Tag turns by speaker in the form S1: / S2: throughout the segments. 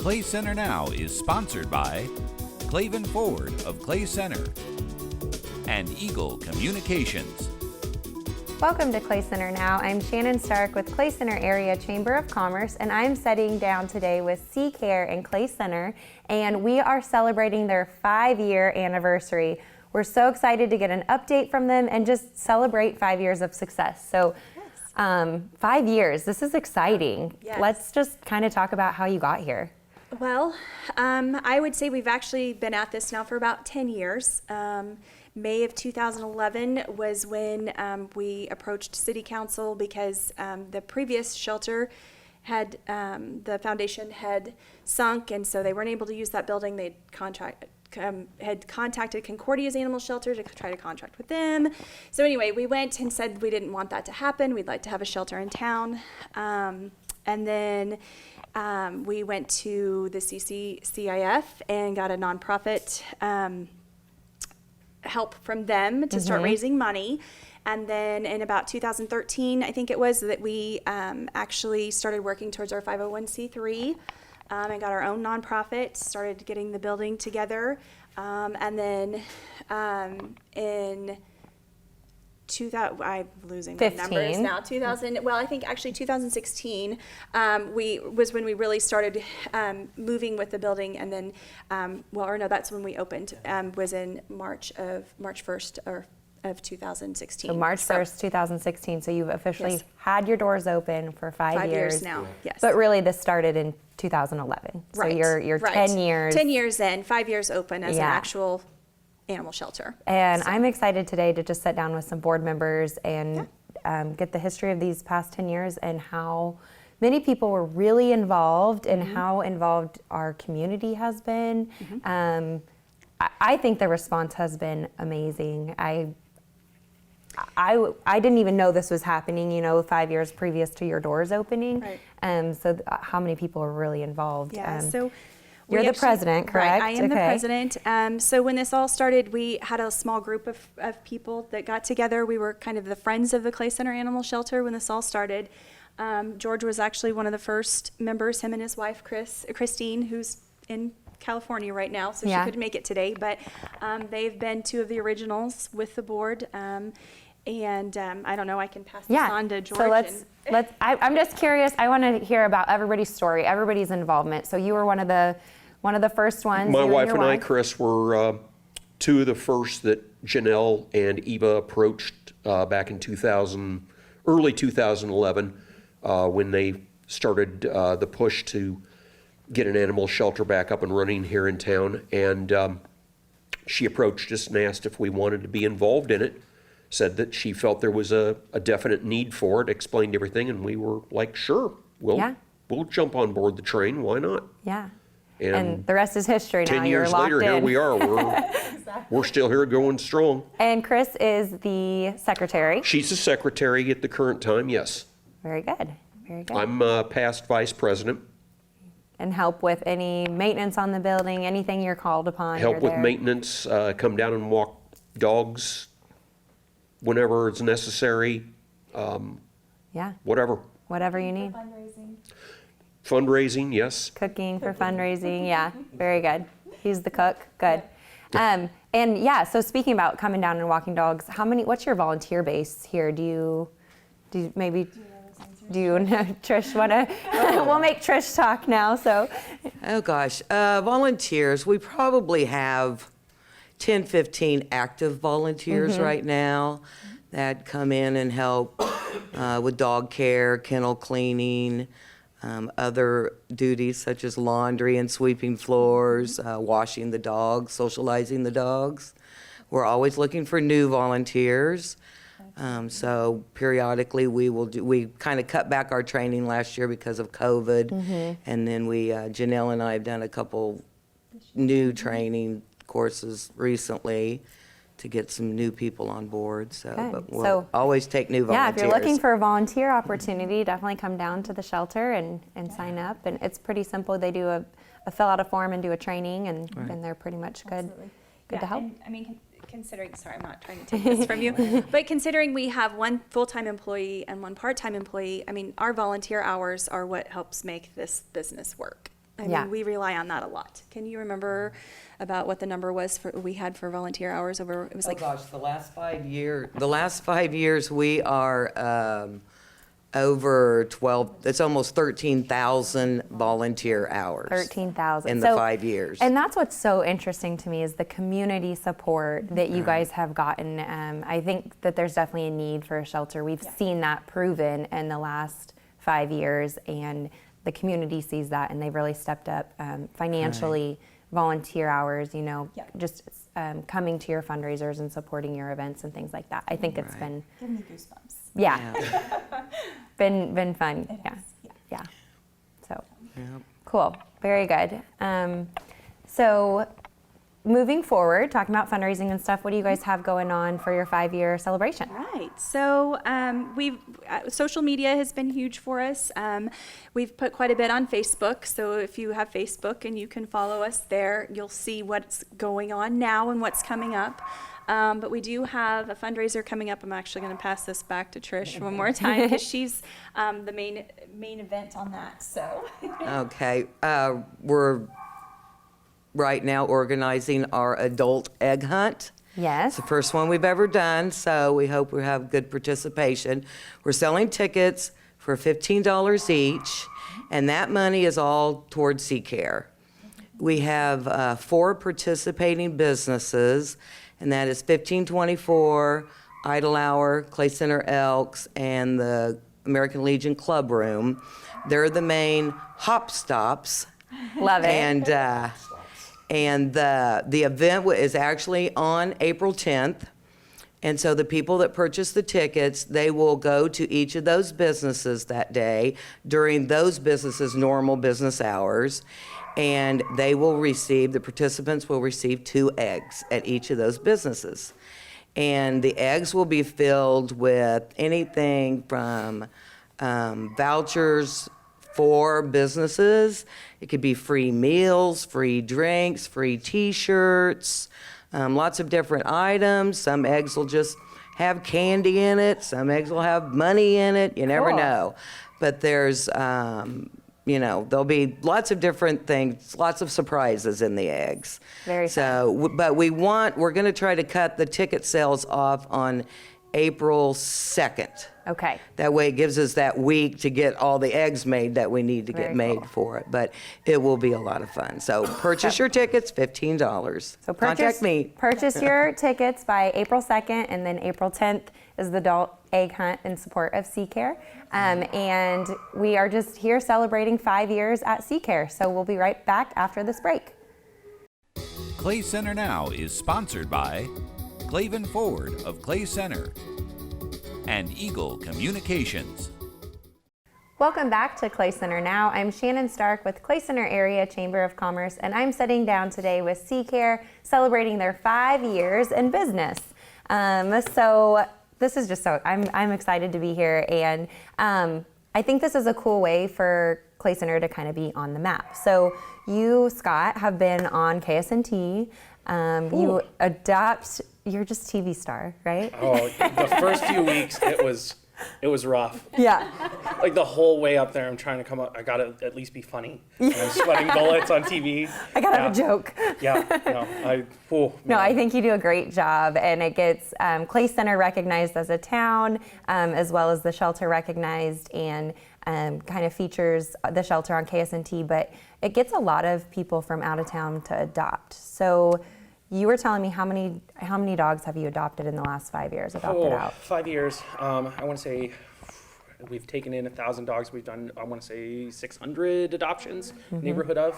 S1: Clay Center Now is sponsored by Claven Ford of Clay Center and Eagle Communications.
S2: Welcome to Clay Center Now. I'm Shannon Stark with Clay Center Area Chamber of Commerce, and I'm sitting down today with CCARE and Clay Center, and we are celebrating their 5-year anniversary. We're so excited to get an update from them and just celebrate 5 years of success. So, 5 years, this is exciting.
S3: Yes.
S2: Let's just kind of talk about how you got here.
S3: Well, I would say we've actually been at this now for about 10 years. May of 2011 was when we approached City Council because the previous shelter had, the foundation had sunk, and so they weren't able to use that building. They'd had contacted Concordia's animal shelter to try to contract with them. So anyway, we went and said we didn't want that to happen. We'd like to have a shelter in town. And then we went to the CCARE and got a nonprofit help from them to start raising money. And then in about 2013, I think it was, that we actually started working towards our 501c3 and got our own nonprofit, started getting the building together. And then in 2000, I'm losing my numbers now. 2000. Well, I think actually 2016 was when we really started moving with the building, and then that's when we opened. Was in March 1st of 2016.
S2: So March 1st, 2016. So you've officially had your doors open for 5 years
S3: now. Yes.
S2: But really, this started in 2011. So
S3: Right.
S2: you're
S3: Right.
S2: 10 years.
S3: 10 years in, 5 years open as an
S2: Yeah.
S3: actual animal shelter.
S2: And I'm excited today to just sit down with some board members and get the history of these past 10 years and how many people were really involved and how involved our community has been. I think the response has been amazing. I didn't even know this was happening, 5 years previous to your doors opening.
S3: Right.
S2: So how many people are really involved?
S3: Yeah, so
S2: you're the president, correct?
S3: Right, I am the president. So when this all started, we had a small group of people that got together. We were kind of the friends of the Clay Center Animal Shelter when this all started. George was actually one of the first members, him and his wife, Christine, who's in California right now, so she couldn't make it today. But they've been two of the originals with the board. And I don't know, I can pass this on to George.
S2: So I'm just curious, I want to hear about everybody's story, everybody's involvement. So you were one of the first ones.
S4: My wife and I, Chris, were two of the first that Janelle and Eva approached back in early 2011, when they started the push to get an animal shelter back up and running here in town. And she approached us and asked if we wanted to be involved in it. Said that she felt there was a definite need for it, explained everything, and we were like, sure, we'll jump on board the train, why not?
S2: Yeah.
S4: And
S2: the rest is history now.
S4: 10 years later, here we are. We're still here going strong.
S2: And Chris is the secretary.
S4: She's the secretary at the current time, yes.
S2: Very good, very good.
S4: I'm past vice president.
S2: And help with any maintenance on the building, anything you're called upon.
S4: Help with maintenance, come down and walk dogs whenever it's necessary. Whatever.
S2: Whatever you need.
S4: Fundraising, yes.
S2: Cooking for fundraising, yeah, very good. He's the cook, good. And so speaking about coming down and walking dogs, what's your volunteer base here? Do you Trish wanna, we'll make Trish talk now, so.
S5: Oh gosh, volunteers, we probably have 10, 15 active volunteers right now that come in and help with dog care, kennel cleaning, other duties such as laundry and sweeping floors, washing the dogs, socializing the dogs. We're always looking for new volunteers. So periodically we kind of cut back our training last year because of COVID. And then Janelle and I have done a couple new training courses recently to get some new people on board. But we'll always take new volunteers.
S2: Yeah, if you're looking for a volunteer opportunity, definitely come down to the shelter and sign up. And it's pretty simple. They do fill out a form and do a training, and then they're pretty much good to help.
S3: And, I mean, considering, sorry, I'm not trying to take this from you, but considering we have one full-time employee and one part-time employee, I mean, our volunteer hours are what helps make this business work. I
S2: Yeah.
S3: mean, we rely on that a lot. Can you remember about what the number was we had for volunteer hours over, it was
S5: Oh
S3: like,
S5: gosh, the last 5 years, we are over 12, it's almost 13,000 volunteer hours.
S2: 13,000.
S5: In the 5 years.
S2: And that's what's so interesting to me is the community support that you guys have gotten. I think that there's definitely a need for a shelter. We've seen that proven in the last 5 years, and the community sees that, and they've really stepped up financially, volunteer hours, just coming to your fundraisers and supporting your events and things like that. I think it's been,
S3: give me goosebumps.
S2: been fun. Yeah. So cool. Very good. So moving forward, talking about fundraising and stuff, what do you guys have going on for your 5-year celebration?
S3: Right. So social media has been huge for us. We've put quite a bit on Facebook. So if you have Facebook and you can follow us there, you'll see what's going on now and what's coming up. But we do have a fundraiser coming up. I'm actually going to pass this back to Trish one more time because she's the main event on that. So.
S5: Okay, we're right now organizing our adult egg hunt.
S2: Yes.
S5: It's the first one we've ever done, so we hope we have good participation. We're selling tickets for $15 each, and that money is all towards CCARE. We have 4 participating businesses, and that is 1524, Idle Hour, Clay Center Elks, and the American Legion Club Room. They're the main hop stops.
S2: Love it.
S5: And the event is actually on April 10th. And so the people that purchase the tickets, they will go to each of those businesses that day during those businesses' normal business hours. And the participants will receive 2 eggs at each of those businesses. And the eggs will be filled with anything from vouchers for businesses. It could be free meals, free drinks, free t-shirts, lots of different items. Some eggs will just have candy in it. Some eggs will have money in it. You never
S2: Cool.
S5: know. But there's, there'll be lots of different things, lots of surprises in the eggs.
S2: Very
S5: But we're going to try to cut the ticket sales off on April 2nd.
S2: Okay.
S5: That way it gives us that week to get all the eggs made that we need to
S2: Very
S5: get made
S2: cool.
S5: for it. But it will be a lot of fun. So purchase your tickets, $15.
S2: So
S5: Contact me.
S2: Purchase your tickets by April 2nd, and then April 10th is the adult egg hunt in support of CCARE. And we are just here celebrating 5 years at CCARE. So we'll be right back after this break.
S1: Clay Center Now is sponsored by Clavin Ford of Clay Center and Eagle Communications.
S2: Welcome back to Clay Center Now. I'm Shannon Stark with Clay Center Area Chamber of Commerce, and I'm sitting down today with CCARE celebrating their 5 years in business. So this is just I'm excited to be here, and I think this is a cool way for Clay Center to kind of be on the map. So you, Scott, have been on KSNT. You're just TV star, right?
S6: Oh, the first few weeks, it was rough.
S2: Yeah.
S6: Like the whole way up there, I'm trying to come up. I gotta at least be funny. And I'm sweating bullets on TV.
S2: I gotta have a joke.
S6: Yeah,
S2: No, I think you do a great job, and it gets Clay Center recognized as a town, as well as the shelter recognized, and kind of features the shelter on KSNT, but it gets a lot of people from out of town to adopt. So you were telling me how many dogs have you adopted in the last 5 years, adopted out?
S6: 5 years. I want to say we've taken in 1,000 dogs. We've done, I want to say 600 adoptions, neighborhood of.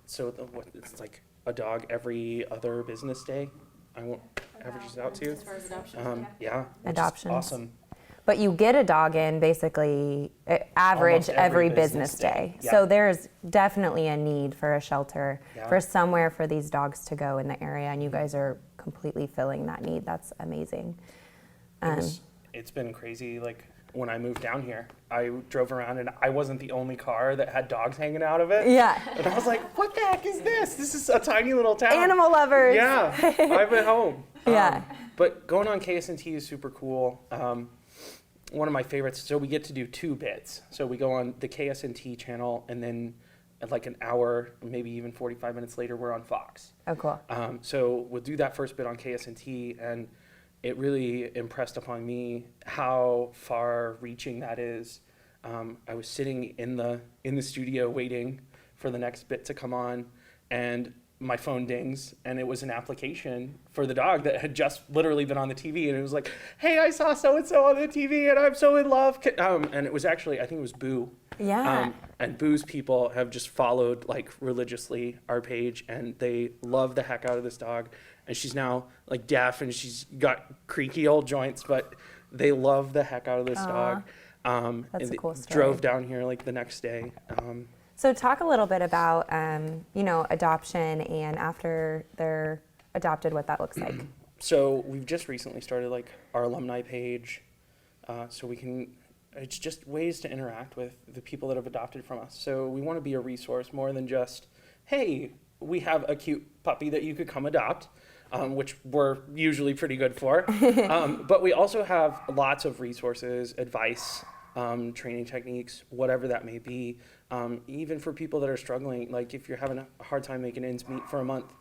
S6: So it's like a dog every other business day. I won't average it out to.
S3: As far as adoptions,
S6: yeah.
S2: Adoptions.
S6: Awesome.
S2: But you get a dog in basically average
S6: Almost
S2: every
S6: every
S2: business
S6: business
S2: day.
S6: day. Yeah.
S2: So there's definitely a need for a shelter,
S6: Yeah.
S2: for somewhere for these dogs to go in the area, and you guys are completely filling that need. That's amazing.
S6: It's been crazy. Like when I moved down here, I drove around and I wasn't the only car that had dogs hanging out of it.
S2: Yeah.
S6: And I was like, what the heck is this? This is a tiny little town.
S2: Animal lovers.
S6: Yeah, I'm at home.
S2: Yeah.
S6: But going on KSNT is super cool. One of my favorites, so we get to do 2 bits. So we go on the KSNT channel, and then and like an hour, maybe even 45 minutes later, we're on Fox.
S2: Oh, cool.
S6: So we'll do that first bit on KSNT, and it really impressed upon me how far-reaching that is. I was sitting in the studio waiting for the next bit to come on, and my phone dings, and it was an application for the dog that had just literally been on the TV, and it was like, hey, I saw so-and-so on the TV, and I'm so in love. And it was actually, I think it was Boo.
S2: Yeah.
S6: And Boo's people have just followed like religiously our page, and they love the heck out of this dog. And she's now like deaf, and she's got creaky old joints, but they love the heck out of this dog.
S2: That's
S6: and
S2: a
S6: they
S2: cool story.
S6: drove down here like the next day.
S2: So talk a little bit about, adoption and after they're adopted, what that looks like.
S6: So we've just recently started like our alumni page, so we can, it's just ways to interact with the people that have adopted from us. So we want to be a resource more than just, hey, we have a cute puppy that you could come adopt, which we're usually pretty good for. But we also have lots of resources, advice, training techniques, whatever that may be. Even for people that are struggling, like if you're having a hard time making ends meet for a month,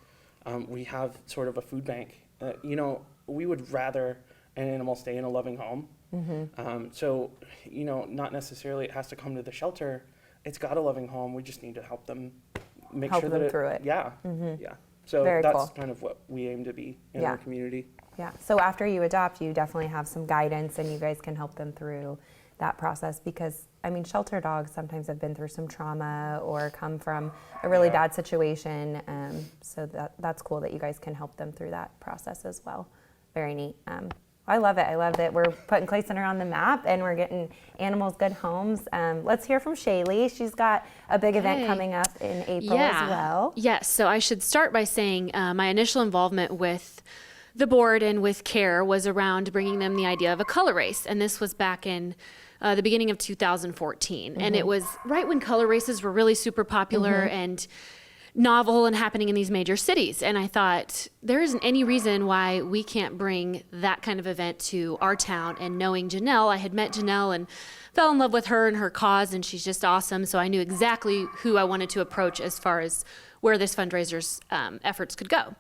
S6: we have sort of a food bank. We would rather an animal stay in a loving home. So, not necessarily it has to come to the shelter. It's got a loving home. We just need to help them make
S2: Help
S6: sure
S2: them
S6: that
S2: through it.
S6: Yeah. So
S2: Very
S6: that's
S2: cool.
S6: kind of what we aim to be in
S2: Yeah.
S6: our community.
S2: Yeah. So after you adopt, you definitely have some guidance, and you guys can help them through that process, because shelter dogs sometimes have been through some trauma or come from a really bad situation. So that's cool that you guys can help them through that process as well. Very neat. I love it. I love that we're putting Clay Center on the map and we're getting animals good homes. Let's hear from Shaylee. She's got a big event coming up in April as well.
S7: Yes, so I should start by saying my initial involvement with the board and with CARE was around bringing them the idea of a color race. And this was back in the beginning of 2014. And it was right when color races were really super popular and novel and happening in these major cities. And I thought, there isn't any reason why we can't bring that kind of event to our town. And knowing Janelle, I had met Janelle and fell in love with her and her cause, and she's just awesome. So I knew exactly who I wanted to approach as far as where this fundraiser's efforts could go.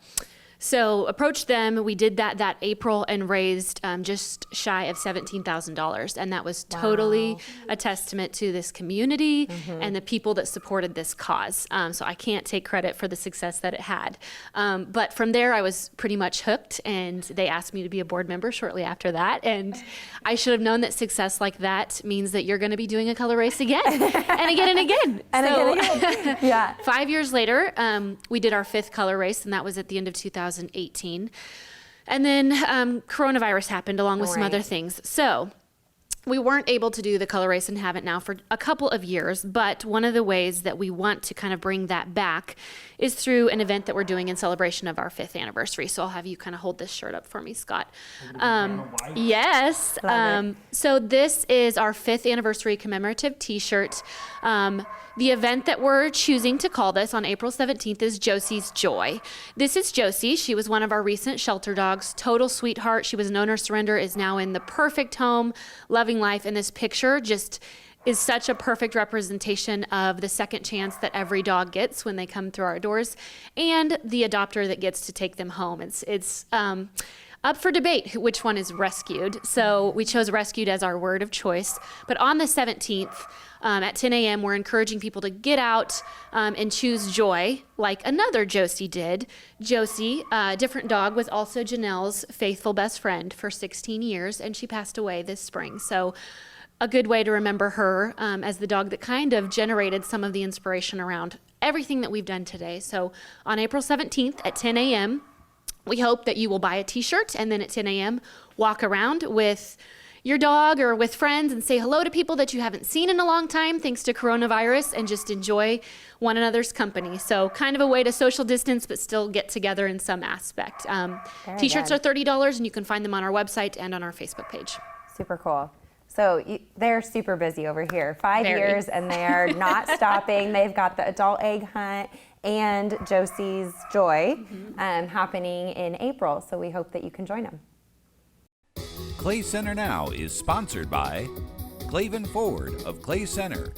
S7: So approached them, we did that April and raised just shy of $17,000. And that was totally a testament to this community and the people that supported this cause. So I can't take credit for the success that it had. But from there, I was pretty much hooked, and they asked me to be a board member shortly after that. And I should have known that success like that means that you're going to be doing a color race again and again and again.
S2: And again. Yeah.
S7: 5 years later, we did our 5th color race, and that was at the end of 2018. And then coronavirus happened along with some other things. So we weren't able to do the color race and haven't now for a couple of years. But one of the ways that we want to kind of bring that back is through an event that we're doing in celebration of our 5th anniversary. So I'll have you kind of hold this shirt up for me, Scott. Yes. So this is our 5th anniversary commemorative t-shirt. The event that we're choosing to call this on April 17th is Josie's Joy. This is Josie. She was one of our recent shelter dogs, total sweetheart. She was an owner surrender, is now in the perfect home, loving life. And this picture just is such a perfect representation of the second chance that every dog gets when they come through our doors, and the adopter that gets to take them home. It's up for debate which one is rescued. So we chose rescued as our word of choice. But on the 17th, at 10 a.m., we're encouraging people to get out and choose joy, like another Josie did. Josie, a different dog, was also Janelle's faithful best friend for 16 years, and she passed away this spring. So a good way to remember her as the dog that kind of generated some of the inspiration around everything that we've done today. So on April 17th at 10 a.m., we hope that you will buy a t-shirt, and then at 10 a.m. walk around with your dog or with friends and say hello to people that you haven't seen in a long time thanks to coronavirus, and just enjoy one another's company. So kind of a way to social distance but still get together in some aspect. T-shirts are $30, and you can find them on our website and on our Facebook page.
S2: Super cool. So they're super busy over here. 5 years, and they're not stopping. They've got the adult egg hunt and Josie's Joy happening in April. So we hope that you can join them.
S1: Clay Center Now is sponsored by Clavin Ford of Clay Center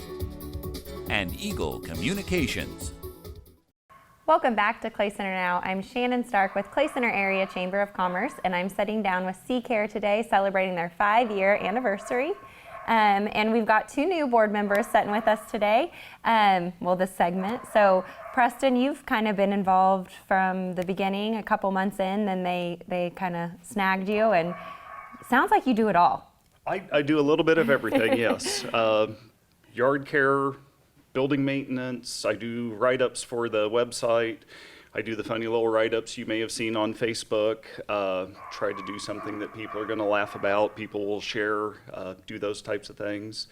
S1: and Eagle Communications.
S2: Welcome back to Clay Center Now. I'm Shannon Stark with Clay Center Area Chamber of Commerce, and I'm sitting down with CCARE today celebrating their 5-year anniversary. And we've got 2 new board members sitting with us today, this segment. So Preston, you've kind of been involved from the beginning, a couple months in, then they kind of snagged you, and it sounds like you do it all.
S8: I do a little bit of everything, yes. Yard care, building maintenance, I do write-ups for the website. I do the funny little write-ups you may have seen on Facebook. Try to do something that people are gonna laugh about, people will share, do those types of things.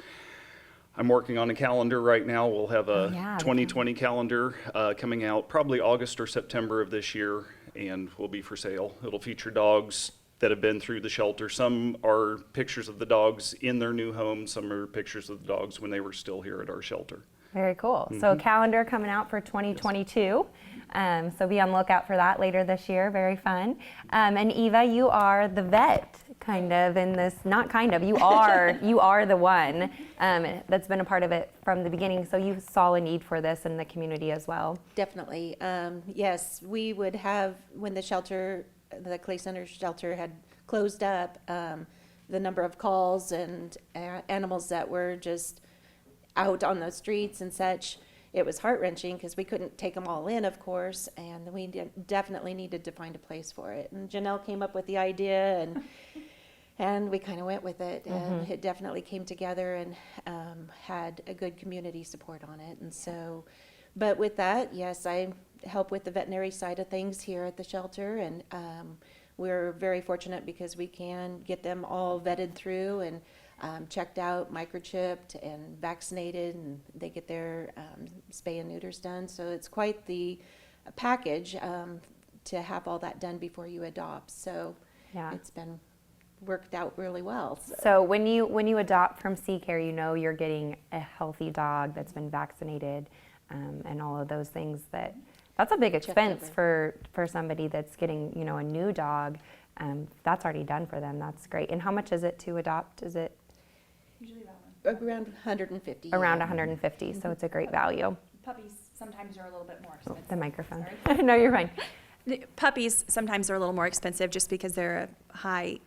S8: I'm working on a calendar right now. We'll have a 2020 calendar coming out probably August or September of this year, and will be for sale. It'll feature dogs that have been through the shelter. Some are pictures of the dogs in their new home, some are pictures of the dogs when they were still here at our shelter.
S2: Very cool. So a calendar coming out for 2022. So be on the lookout for that later this year. Very fun. And Eva, you are the vet, kind of, in this, not kind of, you are the one that's been a part of it from the beginning. So you saw a need for this in the community as well.
S9: Definitely. Yes, we would have, when the Clay Center shelter had closed up, the number of calls and animals that were just out on the streets and such, it was heart-wrenching because we couldn't take them all in, of course, and we definitely needed to find a place for it. And Janelle came up with the idea, and we kind of went with it, and it definitely came together and had a good community support on it. And so, but with that, yes, I help with the veterinary side of things here at the shelter, and we're very fortunate because we can get them all vetted through and checked out, microchipped, and vaccinated, and they get their spay and neuters done. So it's quite the package to have all that done before you adopt. So it's been worked out really well.
S2: So when you adopt from CCARE, you know you're getting a healthy dog that's been vaccinated, and all of those things. That's a big expense for somebody that's getting, you know, a new dog. That's already done for them. That's great. And how much is it to adopt? Is it
S9: Usually around 150.
S2: Around 150, so it's a great value.
S3: Puppies sometimes are a little bit more expensive.
S2: The microphone. No, you're fine.
S3: The puppies sometimes are a little more expensive just because they're a high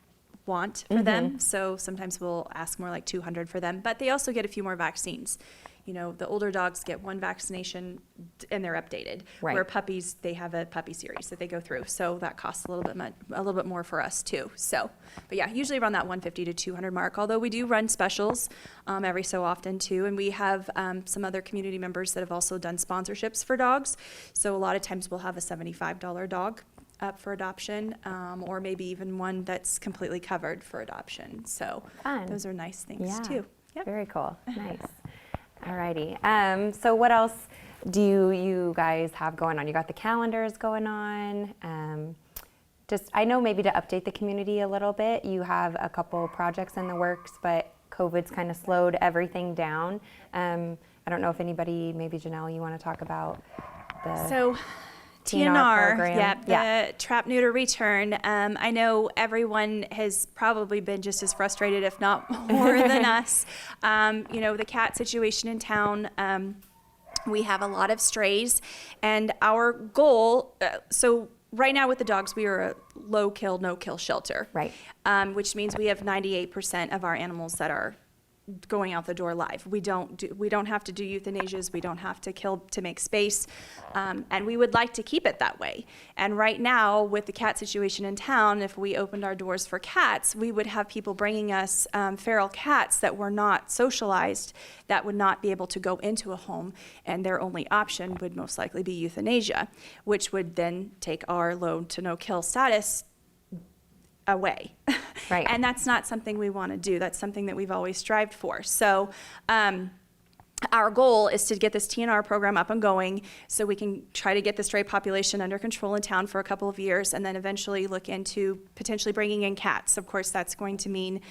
S3: want for them. So sometimes we'll ask more like $200 for them, but they also get a few more vaccines. You know, the older dogs get one vaccination and they're updated.
S2: Right.
S3: Where puppies, they have a puppy series that they go through. So that costs a little bit more for us too. So, but yeah, usually around that 150 to 200 mark, although we do run specials every so often too. And we have some other community members that have also done sponsorships for dogs. So a lot of times we'll have a $75 dog up for adoption, or maybe even one that's completely covered for adoption. So those are nice things too. Yep.
S2: Very cool. Nice. Alrighty. So what else do you guys have going on? You got the calendars going on. I know maybe to update the community a little bit, you have a couple projects in the works, but COVID's kind of slowed everything down. I don't know if anybody, maybe Janelle, you want to talk about the
S3: TNR,
S2: program.
S3: the trap, neuter, return. I know everyone has probably been just as frustrated, if not more than us. You know, the cat situation in town, we have a lot of strays, and our goal, so right now with the dogs, we are a low kill, no kill shelter.
S2: Right.
S3: Which means we have 98% of our animals that are going out the door live. We don't have to do euthanasias. We don't have to kill to make space, and we would like to keep it that way. And right now, with the cat situation in town, if we opened our doors for cats, we would have people bringing us feral cats that were not socialized, that would not be able to go into a home, and their only option would most likely be euthanasia, which would then take our low to no kill status away.
S2: Right.
S3: And that's not something we want to do. That's something that we've always strived for. So our goal is to get this TNR program up and going so we can try to get the stray population under control in town for a couple of years, and then eventually look into potentially bringing in cats. Of course, that's going to mean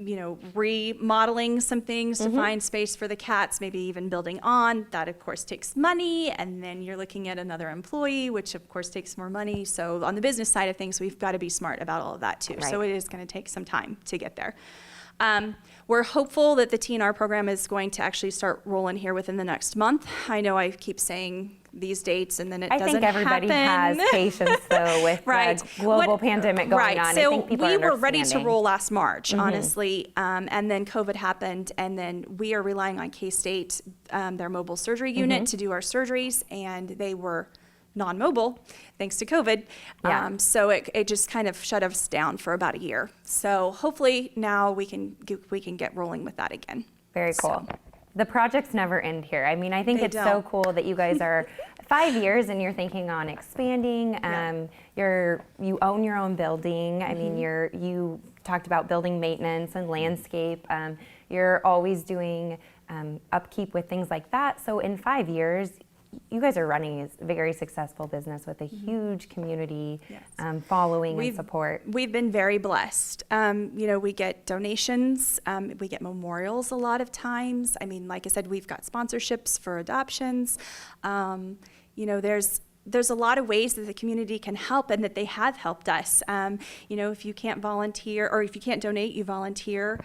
S3: you know, remodeling some things to find space for the cats, maybe even building on. That, of course, takes money, and then you're looking at another employee, which, of course, takes more money. So on the business side of things, we've got to be smart about all of that, too.
S2: Right.
S3: So it is going to take some time to get there. We're hopeful that the TNR program is going to actually start rolling here within the next month. I know I keep saying these dates and then it
S2: I
S3: doesn't
S2: think everybody
S3: happen.
S2: has patience though with
S3: Right.
S2: the global pandemic going
S3: right.
S2: on.
S3: So
S2: I think people
S3: we
S2: are
S3: were ready to
S2: understanding.
S3: roll last March, honestly, and then COVID happened, and then we are relying on K-State, their mobile surgery unit, to do our surgeries, and they were non-mobile thanks to COVID.
S2: Yeah.
S3: So it just kind of shut us down for about a year. So hopefully now we can get rolling with that again.
S2: Very cool. The projects never end here. I mean, I think
S3: They
S2: it's so
S3: don't.
S2: cool that you guys are 5 years and you're thinking on expanding. You own your own building. I mean, you talked about building maintenance and landscape. You're always doing upkeep with things like that. So in 5 years, you guys are running a very successful business with a huge community following and support.
S3: We've been very blessed. We get donations, we get memorials a lot of times. I mean, like I said, we've got sponsorships for adoptions. There's a lot of ways that the community can help and that they have helped us. If you can't volunteer or if you can't donate, you volunteer.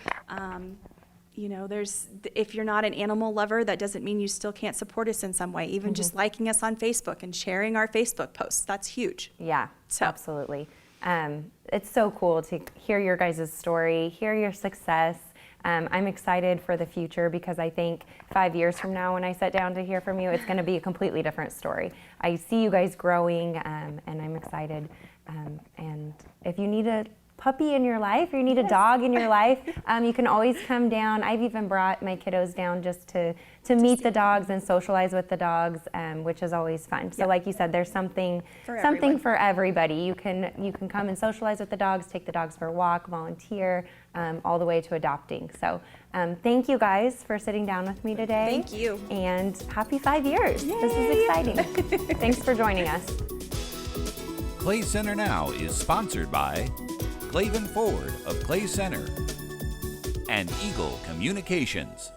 S3: If you're not an animal lover, that doesn't mean you still can't support us in some way. Even just liking us on Facebook and sharing our Facebook posts, that's huge.
S2: Yeah,
S3: So-
S2: absolutely. It's so cool to hear your guys' story, hear your success. I'm excited for the future because I think 5 years from now when I sit down to hear from you, it's going to be a completely different story. I see you guys growing and I'm excited. And if you need a puppy in your life or you need a dog in your life, you can always come down. I've even brought my kiddos down just to meet the dogs and socialize with the dogs, which is always fun. So like you said, there's something for everybody. You can come and socialize with the dogs, take the dogs for a walk, volunteer, all the way to adopting. So thank you guys for sitting down with me today.
S3: Thank you.
S2: And happy 5 years. This is exciting. Thanks for joining us.
S1: Clay Center Now is sponsored by Glaven Ford of Clay Center and Eagle Communications.